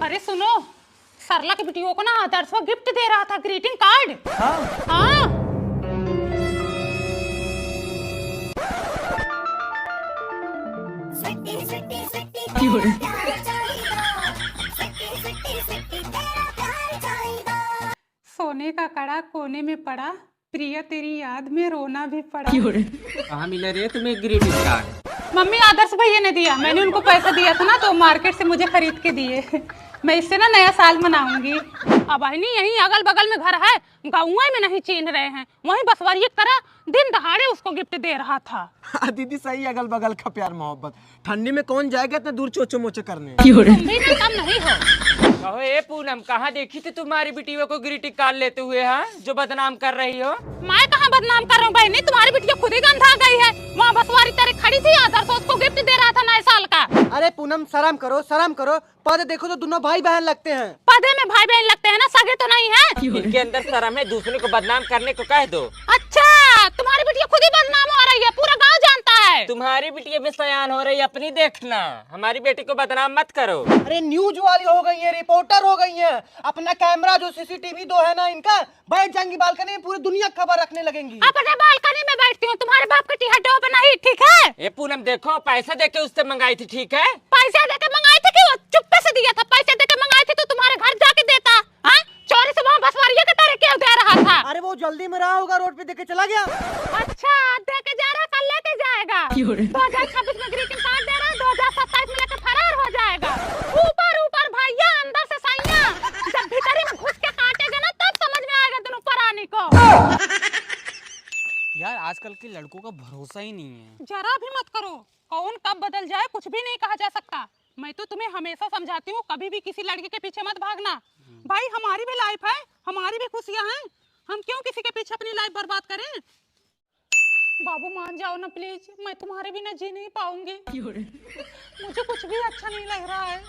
अरे सुनो, सरला की बेटियों को ना आदर्श वो गिफ्ट दे रहा था, ग्रीटिंग कार्ड। हाँ सोने का कड़ा कोने में पड़ा, प्रिया तेरी याद में रोना भी पड़ा। कहाँ मिला रे तुम्हें ग्रीटिंग कार्ड? मम्मी आदर्श भैया ने दिया, मैंने उनको पैसा दिया था ना तो मार्केट से मुझे खरीद के दिए। मैं इससे ना नया साल मनाऊंगी। अब नहीं यहीं अगल बगल में घर है, गाँव में नहीं चीन रहे हैं, वहीं बसवारी की तरह दिन दहाड़े उसको गिफ्ट दे रहा था। दीदी सही, अगल बगल का प्यार मोहब्बत। ठंडी में कौन जाएगा इतना दूर चोचो मोचे करने। तुम भी ना कम नहीं हो। कहो ए पूनम, कहाँ देखी थी तुम्हारी बिटिया को ग्रीटिंग कार्ड लेते हुए? हाँ, जो बदनाम कर रही हो। मैं कहाँ बदनाम कर रहा हूँ बहनी, तुम्हारी बिटिया खुद ही गंधा गई है। वहाँ बसवारी तरह खड़ी थी, आदर्श उसको गिफ्ट दे रहा था नए साल का। अरे पूनम शर्म करो, शर्म करो। पद देखो तो दोनों भाई बहन लगते हैं। पदे में भाई बहन लगते हैं ना, सगे तो नहीं है। इनके अंदर शर्म है, दूसरे को बदनाम करने को कह दो। अच्छा, तुम्हारी बिटिया खुद ही बदनाम हो रही है, पूरा गाँव जानता है। तुम्हारी बिटिया भी सयान हो रही है, अपनी देखना। हमारी बेटी को बदनाम मत करो। अरे न्यूज वाली हो गई है, रिपोर्टर हो गई है। अपना कैमरा जो सीसीटीवी दो है ना इनका, बैठ जाएंगी बालकनी में, पूरी दुनिया खबर रखने लगेंगी। अपने बालकनी में बैठती हूँ, तुम्हारे बाप की टिहटो पे नहीं, ठीक है? ए पूनम देखो, पैसा देके उससे मंगाई थी, ठीक है? पैसा देके मंगाए थे कि वो चुप्पे से दिया था? पैसे देके मंगाए थे तो तुम्हारे घर जाके देता। हाँ, चोरी से वहाँ बसवारिया के तरह क्यों दे रहा था? अरे वो जल्दी में रहा होगा, रोड पे देके चला गया। अच्छा, देके जा रहा, कल लेके जाएगा। 2026 में ग्रीटिंग कार्ड दे रहा, 2027 में लेके फरार हो जाएगा। ऊपर ऊपर भैया, अंदर से सैया। जब भीतरी में घुस के काटेगा ना तब समझ में आएगा दोनों परानी को। यार आजकल के लड़कों का भरोसा ही नहीं है। जरा भी मत करो, कौन कब बदल जाए कुछ भी नहीं कहा जा सकता। मैं तो तुम्हें हमेशा समझाती हूँ, कभी भी किसी लड़के के पीछे मत भागना। भाई हमारी भी लाइफ है, हमारी भी खुशियाँ हैं, हम क्यों किसी के पीछे अपनी लाइफ बर्बाद करें? बाबू मान जाओ ना प्लीज, मैं तुम्हारे बिना जी नहीं पाऊंगी। मुझे कुछ भी अच्छा नहीं लग रहा है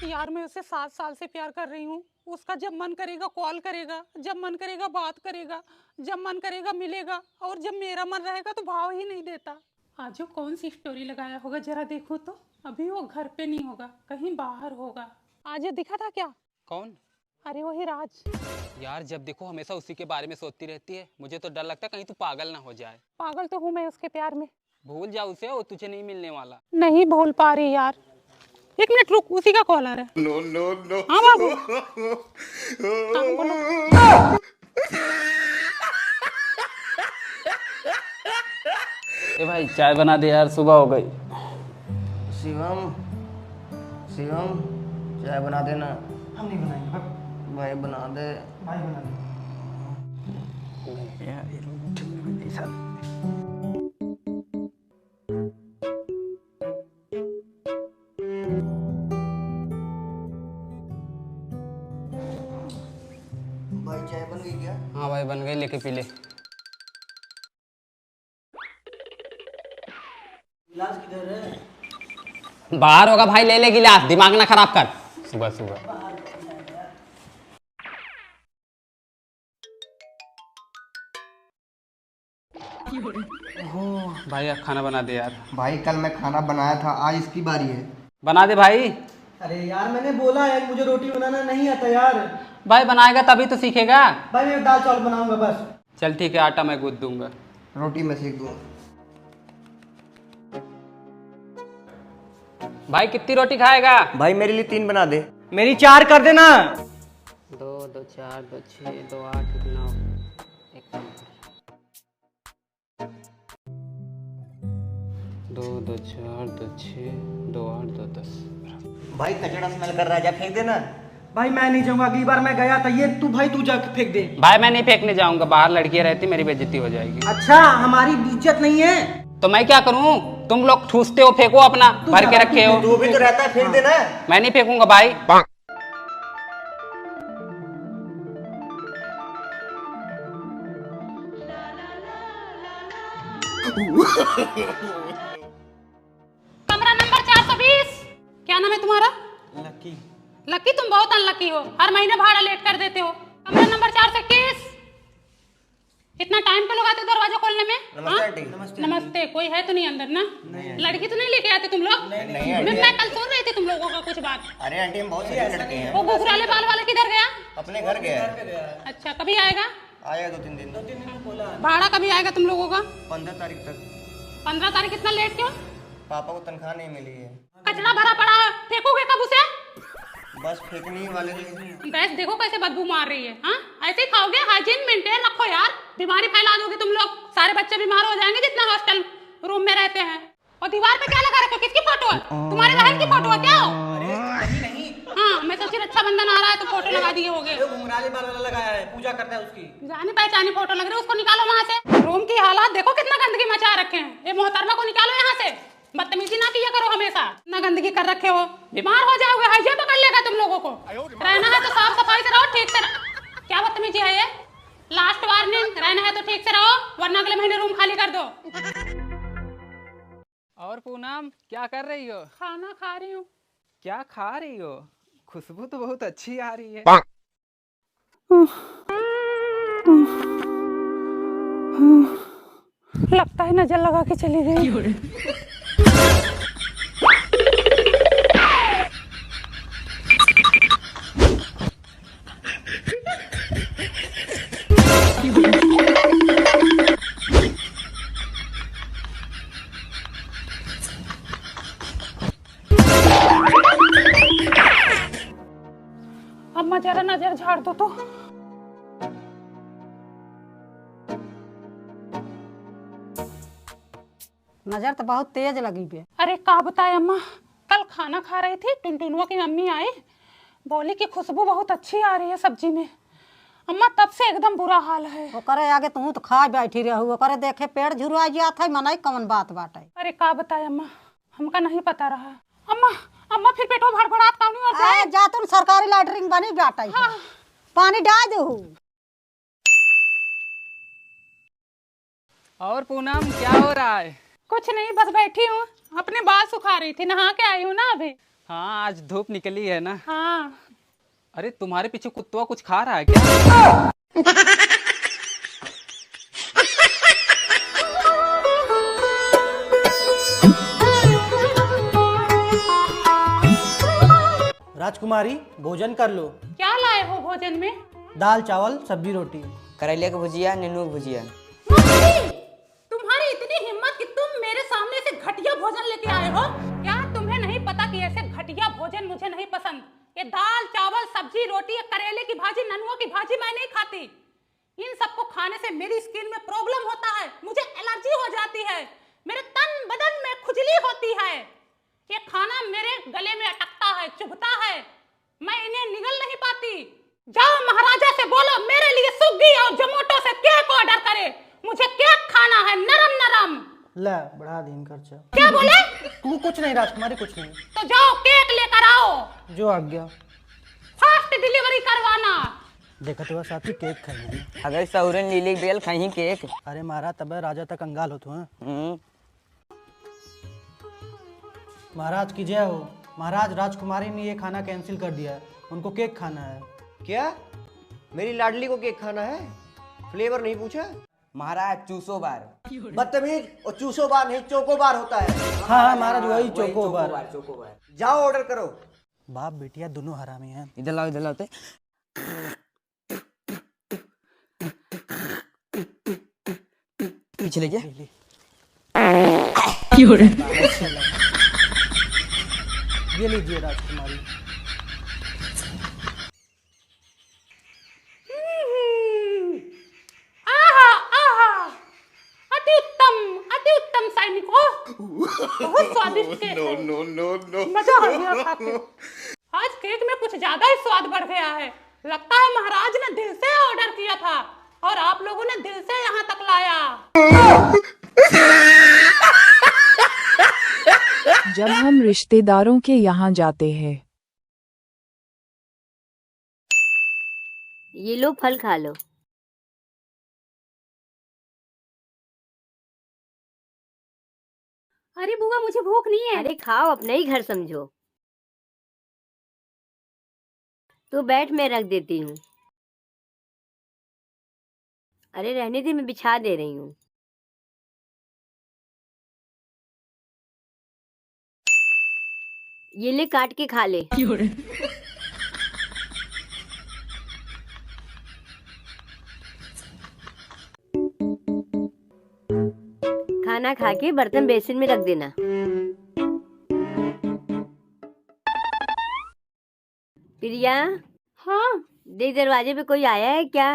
यार। मैं उससे 7 साल से प्यार कर रही हूँ। उसका जब मन करेगा कॉल करेगा, जब मन करेगा बात करेगा, जब मन करेगा मिलेगा, और जब मेरा मन रहेगा तो भाव ही नहीं देता। आज वो कौन सी स्टोरी लगाया होगा जरा देखो तो। अभी वो घर पे नहीं होगा, कहीं बाहर होगा। आज ये दिखा था क्या? कौन? अरे वही राज। यार जब देखो हमेशा उसी के बारे में सोचती रहती है। मुझे तो डर लगता है कहीं तू पागल ना हो जाए। पागल तो हूँ मैं उसके प्यार में। भूल जा उसे, वो तुझे नहीं मिलने वाला। नहीं भूल पा रही यार। 1 मिनट रुक, उसी का कॉल आ रहा है। No no no. हाँ बाबू। हाँ बोलो। ए भाई चाय बना दे यार, सुबह हो गई। शिवम, शिवम चाय बना देना। हम नहीं बनाएंगे भाई बना दे। भाई बना दे। भाई चाय बन गई क्या? हाँ भाई बन गई, लेके पी ले। गिलास किधर है? बाहर होगा भाई, ले ले गिलास, दिमाग ना खराब कर सुबह सुबह। भाई अब खाना बना दे यार। भाई कल मैं खाना बनाया था, आज इसकी बारी है। बना दे भाई। अरे यार मैंने बोला है मुझे रोटी बनाना नहीं आता यार। भाई बनाएगा तभी तो सीखेगा। भाई मैं दाल चावल बनाऊंगा बस। चल ठीक है, आटा मैं गूंथ दूंगा। रोटी मैं सेक दूंगा। भाई कितनी रोटी खाएगा? भाई मेरे लिए 3 बना दे। मेरी 4 कर देना। 2 2 4 2 6 2 8 9 1 2 2 4 2 6 2 8 2 10। भाई कचड़ा स्मेल कर रहा है, जा फेंक देना। भाई मैं नहीं जाऊंगा, अगली बार मैं गया था ये तू भाई तू जाके फेंक दे। भाई मैं नहीं फेंकने जाऊंगा, बाहर लड़कियां रहती, मेरी बेइज्जती हो जाएगी। अच्छा हमारी इज्जत नहीं है तो मैं क्या करूं? तुम लोग ठूसते हो, फेंको अपना, भर के रखे हो। तू भी तो रहता है, फेंक देना। मैं नहीं फेंकूंगा भाई। कमरा नंबर 420। क्या नाम है तुम्हारा? लकी। लकी, तुम बहुत अनलकी हो, हर महीने भाड़ा लेट कर देते हो। कमरा नंबर 421। इतना टाइम पे लगाते हो दरवाजा खोलने में? नमस्ते हाँ? आंटी। नमस्ते। कोई है तो नहीं अंदर ना? लड़की तो नहीं लेके आते तुम लोग? नहीं मैं कल सुन रही थी तुम लोगों का कुछ बात। अरे आंटी हम बहुत सीधे लड़के हैं। वो घुघराले बाल वाला किधर गया? अपने घर गया। अच्छा, कभी आएगा? आएगा 2-3 दिन। भाड़ा कभी आएगा तुम लोगों का? 15 तारीख तक। 15 तारीख इतना लेट क्यों? पापा को तनख्वाह नहीं मिली है। कचरा भरा पड़ा है, फेंकोगे कब उसे? बस फेंकने ही वाले थे। गैस देखो कैसे बदबू मार रही है। हाँ, ऐसे ही खाओगे? हाइजीन मेंटेन रखो यार, बीमारी फैला दोगे तुम लोग। सारे बच्चे बीमार हो जाएंगे जितना हॉस्टल रूम में रहते हैं। और दीवार पे क्या लगा रखे हो? किसकी फोटो है? तुम्हारे बहन की फोटो है क्या? नहीं हाँ, मैं सोची रक्षाबंधन आ रहा है तो फोटो लगा दिए होगे। घुंघराले बाल वाला लगाया है, पूजा करता है उसकी। जानी पहचानी फोटो लग रही है, उसको निकालो वहाँ से। रूम की हालात देखो कितना गंदगी मचा रखे हैं। ये मोहतरमा को निकालो यहाँ से। बदतमीजी ना किया करो हमेशा। इतना गंदगी कर रखे हो, बीमार हो जाओगे, हाइजे पकड़ लेगा तुम लोगों को। रहना है तो साफ सफाई से रहो, ठीक से क्या बदतमीजी है ये? लास्ट वार्निंग, रहना है तो ठीक से रहो, वरना अगले महीने रूम खाली कर दो। और पूनम क्या कर रही हो? खाना खा रही हूँ। क्या खा रही हो? खुशबू तो बहुत अच्छी आ रही है। लगता है नजर लगा के चली गई। अम्मा जरा नजर झाड़ दो तो। नजर तो बहुत तेज लगी बे। अरे का बताए अम्मा, कल खाना खा रही थी, टुनटुनुआ की मम्मी आई, बोली कि खुशबू बहुत अच्छी आ रही है सब्जी में। अम्मा तब से एकदम बुरा हाल है। ओकरे आगे तू तो खा बैठी रहू, ओकरे देखे पेड़ झुरवा जात है, मनई कौन बात बाटे। अरे का बताए अम्मा, हमका नहीं पता रहा। अम्मा अम्मा फिर पेटो भड़बड़ात काउनी होता है। जा तुम सरकारी लैटरिन बनी बाटे। हाँ। पानी डाल दू। और पूनम क्या हो रहा है? कुछ नहीं, बस बैठी हूँ, अपने बाल सुखा रही थी, नहा के आई हूँ ना अभी। हाँ आज धूप निकली है ना। हाँ। अरे तुम्हारे पीछे कुत्ता कुछ खा रहा है क्या? राजकुमारी भोजन कर लो। क्या लाए हो भोजन में? दाल चावल सब्जी रोटी। करेले की भुजिया, नींबू की भुजिया। तुम्हारी इतनी हिम्मत कि तुम मेरे सामने से घटिया भोजन लेके आए हो? क्या तुम्हें नहीं पता कि ऐसे घटिया भोजन मुझे नहीं पसंद? ये दाल चावल सब्जी रोटी या करेले की भाजी, ननुआ की भाजी मैं नहीं खाती। इन सबको खाने से मेरी स्किन में प्रॉब्लम होता है, मुझे एलर्जी हो जाती है, मेरे तन बदन में खुजली होती है। ये खाना मेरे गले में अटकता है, चुभता है, मैं इन्हें निगल नहीं पाती। जाओ महाराजा से बोलो मेरे लिए स्विगी और जोमेटो से केक ऑर्डर करे, मुझे केक खाना है, नरम नरम। ले बढ़ा दिन खर्चा। क्या बोले? तू कुछ नहीं राजकुमारी, कुछ नहीं। तो जाओ केक लेकर आओ, जो आज्ञा। फास्ट डिलीवरी करवाना। देखा तो साथी केक खाई। अगर सौरन लीली बेल खाई केक। अरे मारा तब राजा तक कंगाल हो तू। महाराज की जय हो। महाराज राजकुमारी ने ये खाना कैंसिल कर दिया है, उनको केक खाना है। क्या? मेरी लाडली को केक खाना है? फ्लेवर नहीं पूछा? महाराज चूसो बार। बदतमीज, और चूसो बार नहीं चोको बार होता है। हाँ महाराज वही चोको बार। जाओ ऑर्डर करो। बाप बेटिया दोनों हरामी हैं। इधर लाओ, इधर लाओ। पीछे लेके। ये लीजिए राजकुमारी। आहा आहा, अति उत्तम सैनिकों, बहुत स्वादिष्ट केक है। मजा आ गया खा के। आज केक में कुछ ज्यादा ही स्वाद बढ़ गया है, लगता है महाराज ने दिल से ऑर्डर किया था और आप लोगों ने दिल से यहाँ तक लाया। जब हम रिश्तेदारों के यहाँ जाते हैं, ये लो फल खा लो। अरे बुआ मुझे भूख नहीं है। अरे खाओ, अपना ही घर समझो। तू बैठ, मैं रख देती हूँ। अरे रहने दे, मैं बिछा दे रही हूँ। ये ले, काट के खा ले। खाना खा के बर्तन बेसिन में रख देना। प्रिया, हाँ देख दरवाजे पे कोई आया है क्या?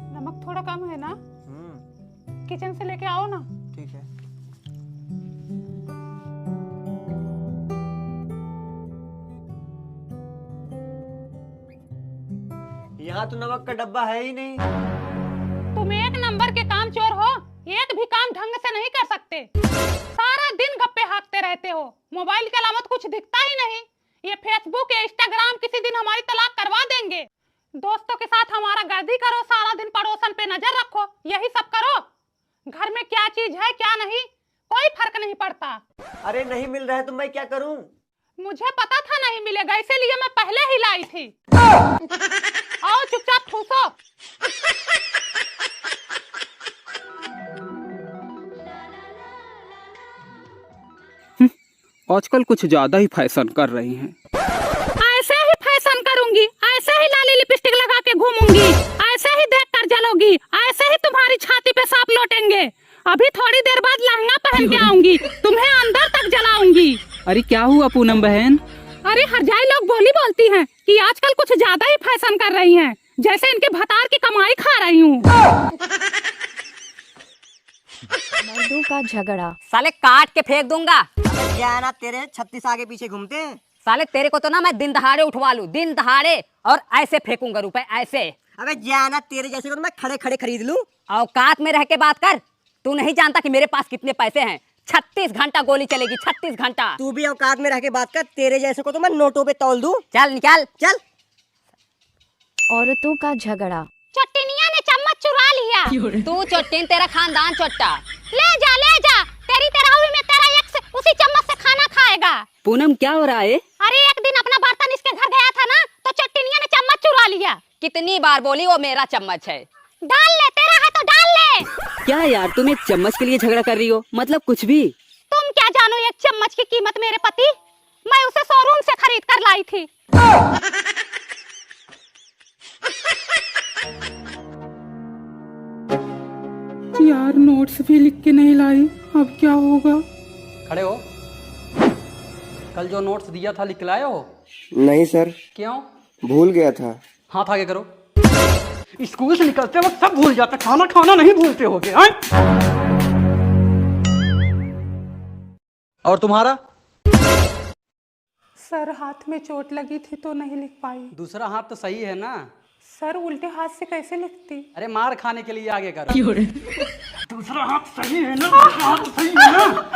नमक थोड़ा कम है ना? किचन से लेके आओ ना। ठीक है। यहाँ तो नमक का डब्बा है ही नहीं। तुम एक नंबर के काम चोर हो, एक भी काम ढंग से नहीं कर सकते। सारा दिन गप्पे हाँकते रहते हो, मोबाइल के अलावा कुछ दिखता ही नहीं। ये फेसबुक या इंस्टाग्राम किसी दिन हमारी तलाक करवा देंगे। दोस्तों के साथ हमारा गर्दी करो, सारा दिन पड़ोसन पे नजर रखो, यही सब करो। घर में क्या चीज है क्या नहीं, कोई फर्क नहीं पड़ता। अरे नहीं मिल रहा है तो मैं क्या करूं? मुझे पता था नहीं मिलेगा, इसीलिए मैं पहले ही लाई थी। आओ चुपचाप ठूसो। आजकल कुछ ज्यादा ही फैशन कर रही हैं। ऐसे ही फैशन करूंगी, ऐसे ही लाली लिपस्टिक लगा के घूमूंगी, ऐसे ही देख कर जलोगी, ऐसे ही तुम्हारी छाती पे सांप लौटेंगे। अभी थोड़ी देर बाद लहंगा पहन के आऊंगी, तुम्हें अंदर तक जलाऊंगी। अरे क्या हुआ पूनम बहन? अरे हरजाई लोग बोली बोलती हैं कि आजकल कुछ ज्यादा ही फैशन कर रही हैं, जैसे इनके भतार की कमाई खा रही हूँ। मर्दों का झगड़ा। साले काट के फेंक दूंगा। क्या है ना तेरे 36 आगे पीछे घूमते हैं। साले तेरे को तो ना मैं दिन दहाड़े उठवा लूं, दिन दहाड़े, और ऐसे फेंकूंगा रुपए ऐसे। अबे जाना, तेरे जैसे को तो मैं खड़े खड़े खरीद लूं। औकात में रह के बात कर। तू नहीं जानता कि मेरे पास कितने पैसे हैं। 36 घंटा गोली चलेगी, 36 घंटा। तू भी औकात में रह के बात कर, तेरे जैसे को तो मैं नोटों पे तौल दूं। चल निकाल। चल। औरतों का झगड़ा। चट्टिनिया ने चम्मच चुरा लिया। तू चोटिन, तेरा खानदान चोट्टा। ले जा, तेरी तरह में तेरा एक्स उसी चम्मच से खाना खाएगा। पूनम क्या हो रहा है? अरे एक दिन अपना बर्तन इसके घर गया था ना, तो चट्टिनिया ने चम्मच चुरा लिया। कितनी बार बोली वो मेरा चम्मच है। डाल ले, तेरा है तो डाल ले। क्या यार, तुम एक चम्मच के लिए झगड़ा कर रही हो? मतलब कुछ भी। तुम क्या जानो एक चम्मच की कीमत मेरे पति? मैं उसे शोरूम से खरीद कर लाई थी। यार नोट्स भी लिख के नहीं लाई, अब क्या होगा? खड़े हो। कल जो नोट्स दिया था लिख लाए हो? नहीं सर। क्यों? भूल गया था। हाथ आगे करो। स्कूल से निकलते वक्त सब भूल जाते, खाना खाना नहीं भूलते होगे। और तुम्हारा? सर हाथ में चोट लगी थी तो नहीं लिख पाई। दूसरा हाथ तो सही है ना? सर उल्टे हाथ से कैसे लिखती? अरे मार खाने के लिए आगे करो। दूसरा हाथ सही है ना? दूसरा हाथ सही है ना?